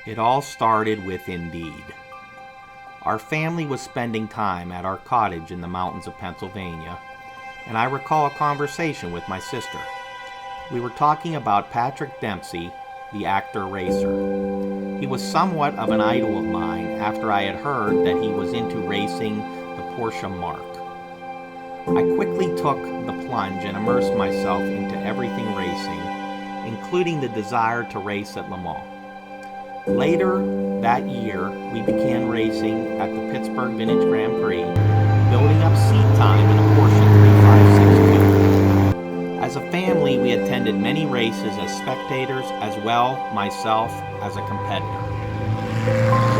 It all started with Indeed. Our family was spending time at our cottage in the mountains of Pennsylvania, and I recall a conversation with my sister. We were talking about Patrick Dempsey, the actor racer. He was somewhat of an idol of mine after I had heard that he was into racing the Porsche Mark. I quickly took the plunge and immersed myself into everything racing, including the desire to race at Le Mans. Later that year, we began racing at the Pittsburgh Vintage Grand Prix, building up seat time in a Porsche 356 coupe. As a family, we attended many races as spectators, as well myself as a competitor.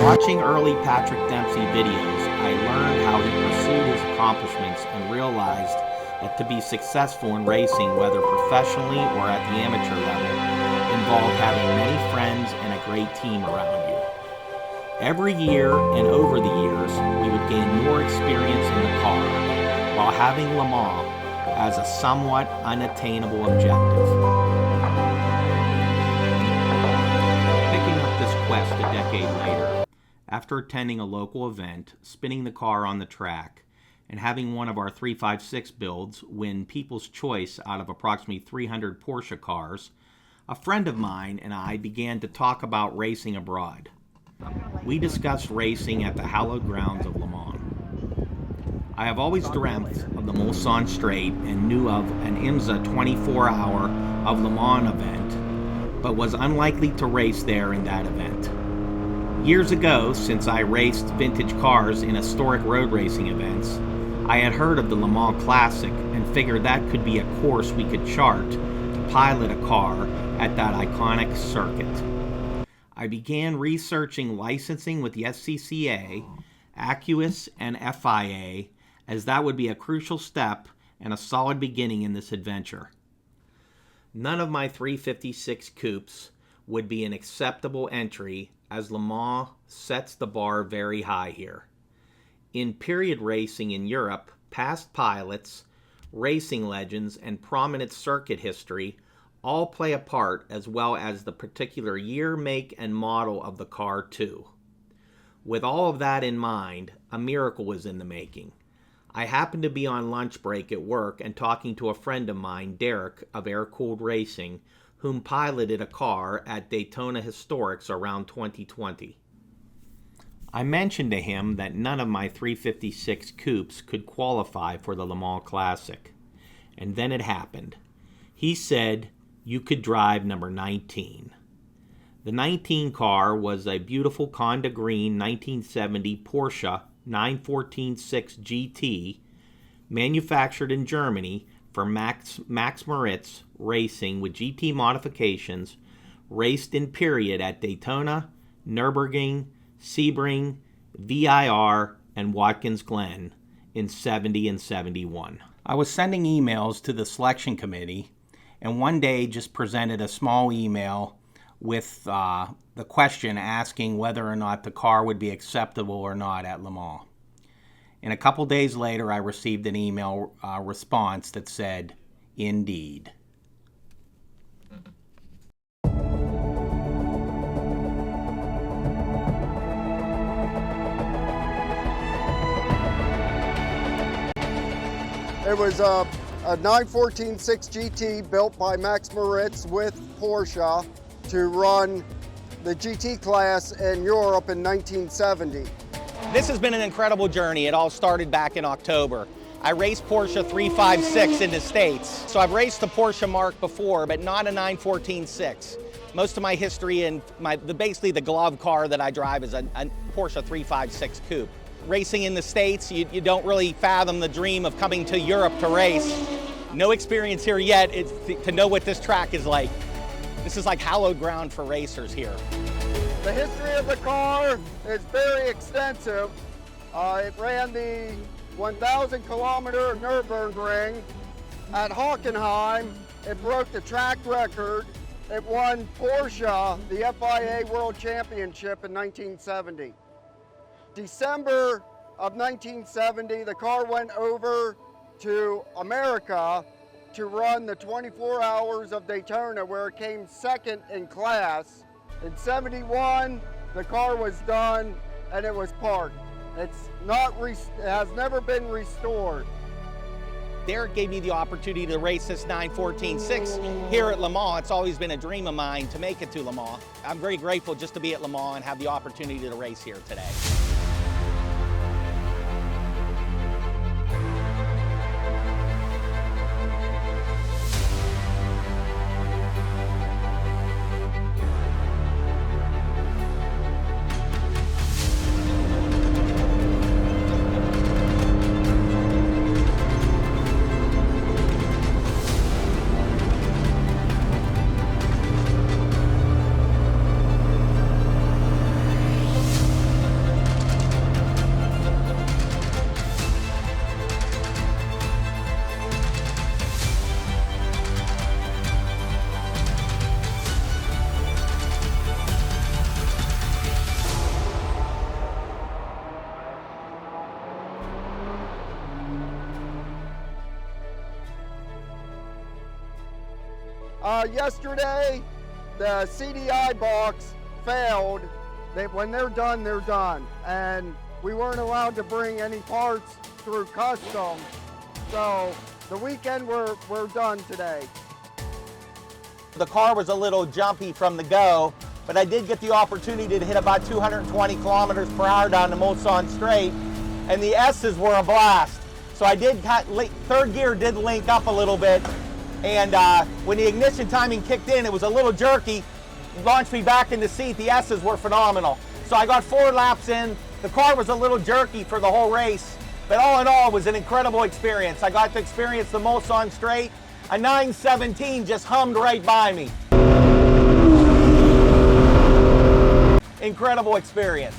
Watching early Patrick Dempsey videos, I learned how he pursued his accomplishments and realized that to be successful in racing, whether professionally or at the amateur level, involved having many friends and a great team around you. Every year and over the years, we would gain more experience in the car, while having Le Mans as a somewhat unattainable objective. Picking up this quest a decade later, after attending a local event, spinning the car on the track, and having one of our 356 builds win People's Choice out of approximately 300 Porsche cars, a friend of mine and I began to talk about racing abroad. We discussed racing at the hallowed grounds of Le Mans. I have always dreamt of the Mulsanne Straight and knew of an IMSA 24-hour of Le Mans event, but was unlikely to race there in that event. Years ago, since I raced vintage cars in historic road racing events, I had heard of the Le Mans Classic and figured that could be a course we could chart to pilot a car at that iconic circuit. I began researching licensing with the SCCA, ACUIS, and FIA, as that would be a crucial step and a solid beginning in this adventure. None of my 356 coupes would be an acceptable entry, as Le Mans sets the bar very high here. In period racing in Europe, past pilots, racing legends, and prominent circuit history all play a part, as well as the particular year, make, and model of the car too. With all of that in mind, a miracle was in the making. I happened to be on lunch break at work and talking to a friend of mine, Derek of Aircooled Racing, whom piloted a car at Daytona Historics around 2020. I mentioned to him that none of my 356 coupes could qualify for the Le Mans Classic. And then it happened. He said, "You could drive number 19. The 19 car was a beautiful Conda Green 1970 Porsche 914-6 GT, manufactured in Germany for Max Moritz Racing with GT modifications, raced in period at Daytona, Nürburgring, Sebring, VIR, and Watkins Glen in 70 and 71. I was sending emails to the selection committee, and one day just presented a small email with the question asking whether or not the car would be acceptable or not at Le Mans. And a couple days later, I received an email response that said, "Indeed." It was a 914-6 GT built by Max Moritz with Porsche to run the GT class in Europe in 1970. This has been an incredible journey. It all started back in October. I raced Porsche 356 in the States. So I've raced the Porsche Mark before, but not a 914-6. Most of my history and basically the glove car that I drive is a Porsche 356 coupe. Racing in the States, you don't really fathom the dream of coming to Europe to race. No experience here yet to know what this track is like. This is like hallowed ground for racers here. The history of the car is very extensive. It ran the 1,000-kilometer Nürburgring at Hockenheim. It broke the track record. It won Porsche the FIA World Championship in 1970. December of 1970, the car went over to America to run the 24 hours of Daytona, where it came second in class. In 71, the car was done and it was parked. It has never been restored. Derek gave me the opportunity to race this 914.6 here at Le Mans. It's always been a dream of mine to make it to Le Mans. I'm very grateful just to be at Le Mans and have the opportunity to race here today. Yesterday, the CDI box failed. When they're done, they're done. And we weren't allowed to bring any parts through custom. So the weekend, we're done today. The car was a little jumpy from the go, but I did get the opportunity to hit about 220 kilometers per hour down the Mulsanne straight, and the S's were a blast. So I did, third gear did link up a little bit, and when the ignition timing kicked in, it was a little jerky, launched me back in the seat. The S's were phenomenal. So I got 4 laps in. The car was a little jerky for the whole race, but all in all, it was an incredible experience. I got to experience the Mulsanne straight. A 917 just hummed right by me. Incredible experience.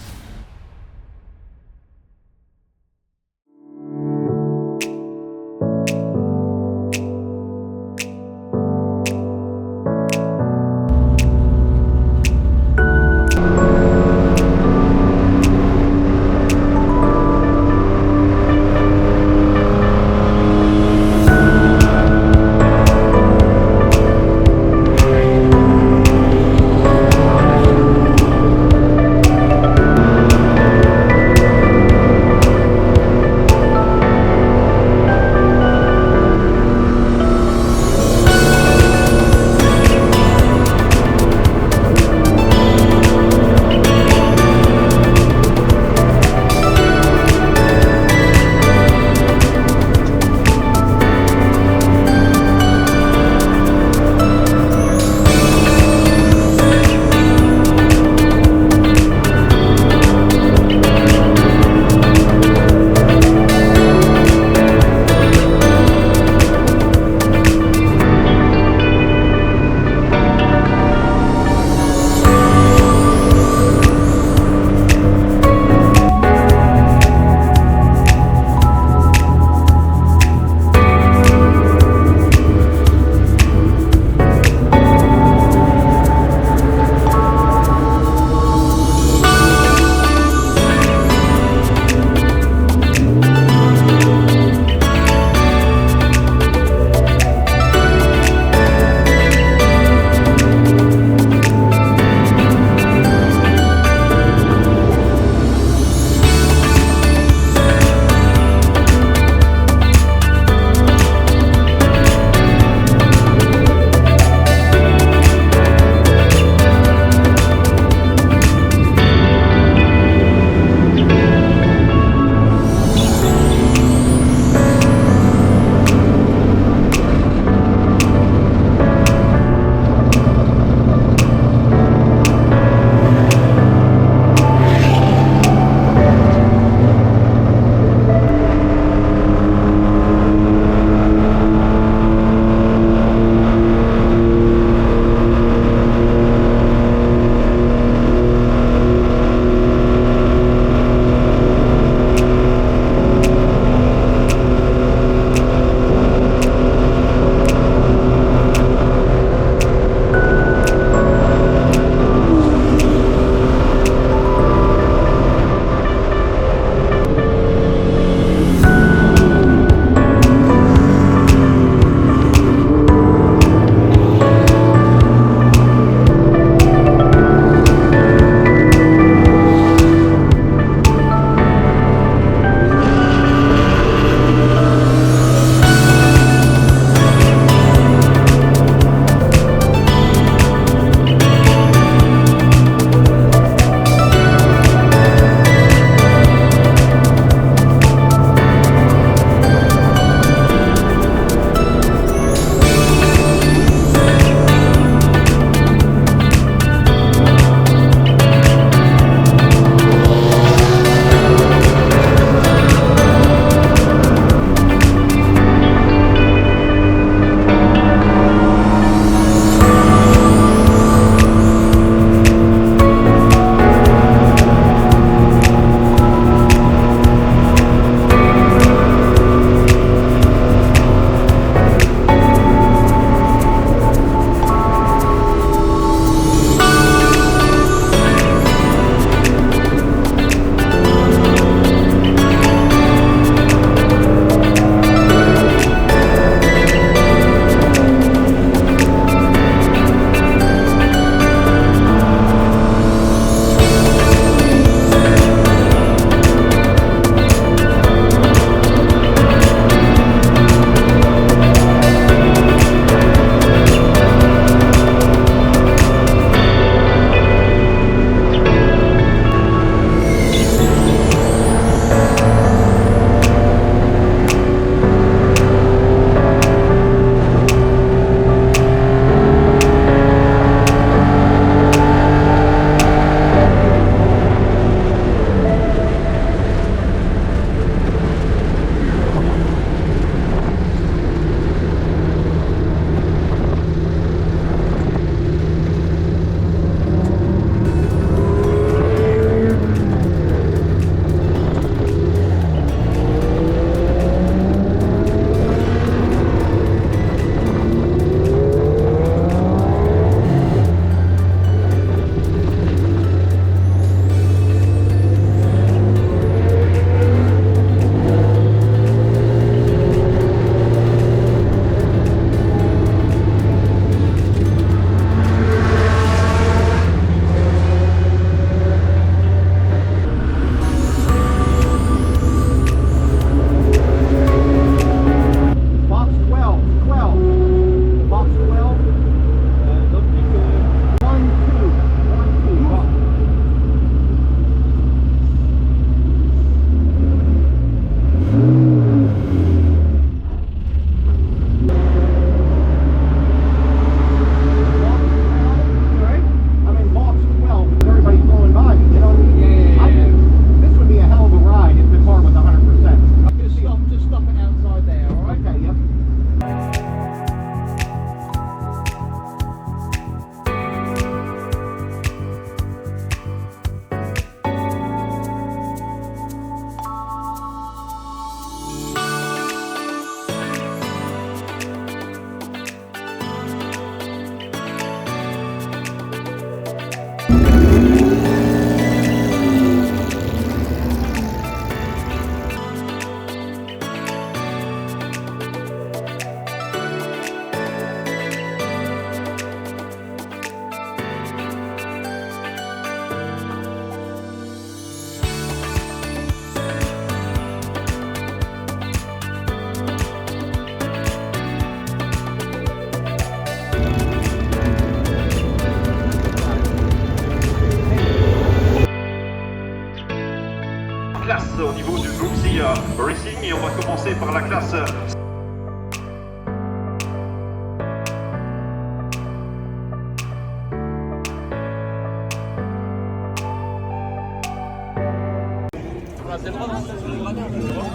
au niveau du Brooksy Racing et on va commencer par la classe.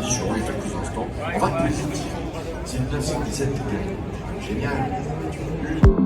Sur les quelques instants, on va te positif. C'est 917, génial.